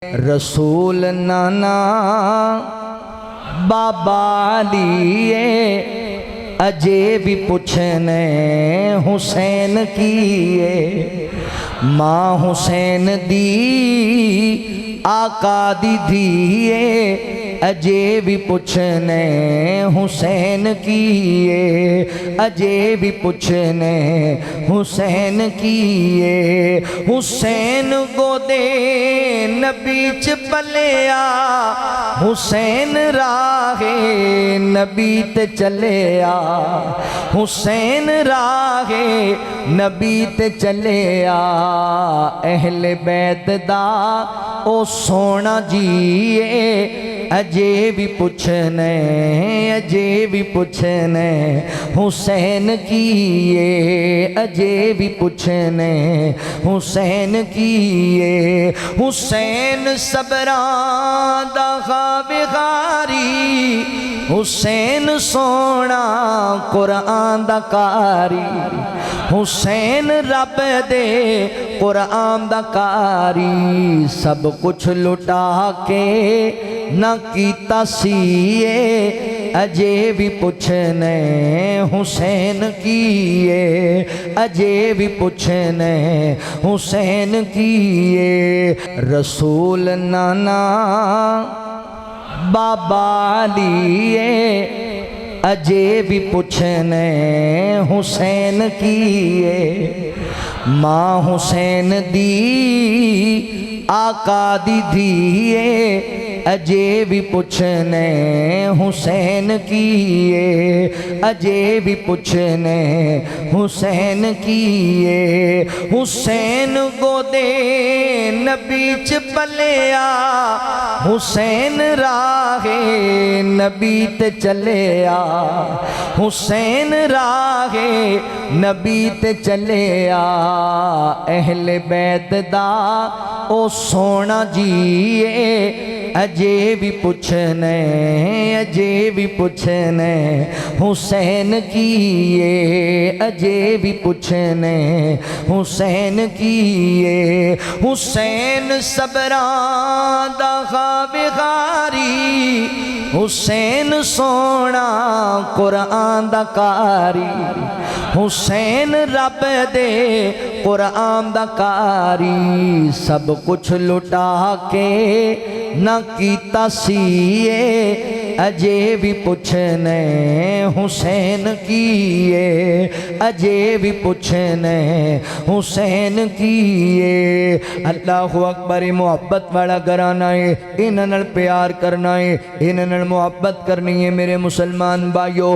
रसूल नाना बाबा लिए अजे भी पूछने हुसैन किए। माँ हुसैन दी आका दी दिए अजे भी पूछने हुसैन किए। अजे भी पूछने हुसैन किए। हुसैन गोदे नबी च पलिया हुसैन राहे नबी ते चलिया। हुसैन राहे नबी ते चलिया। अहले बैत दा ओ सोना जिए अजे भी पूछने अजे भी पूछने हुसैन किए। अजे भी पूछने हुसैन किए। हुसैन सबरां दा बिगारी हुसैन सोना कुरान दा कारी। हुसैन रब दे कुरान दा कारी। सब कुछ लुटा के ना कीता सीए अजे भी पूछने हुसैन किए। अजे भी पूछने हुसैन किए। रसूल नाना बाबा लिए अजे भी पूछने हुसैन किए। माँ हुसैन दी आका दी दिए अजे भी पूछने हुसैन किए। अजे भी पूछने हुसैन किए। हुसैन गोदे नबी च पलिया हुसैन राहे नबी ते चलिया। हुसैन राहे नबी ते चलिया। अहले बैत दा ओ सोना जिए अजे भी पूछने अजे भी पूछने हुसैन किए। अजे भी पूछने हुसैन किए। हुसैन सबरां दा बिगारी हुसैन सोना कुरान दा कारी। हुसैन रब दे कुरान दा कारी। सब कुछ लुटा के ना कीता सीए अजे भी पूछने हुसैन किए। अजे भी पूछने हुसैन किए। अल्लाहु अकबर मुहब्बत वाला घराना है। इन्हां नाल प्यार करना है, इन्हां नाल मुहब्बत करनी है मेरे मुसलमान भाइयों।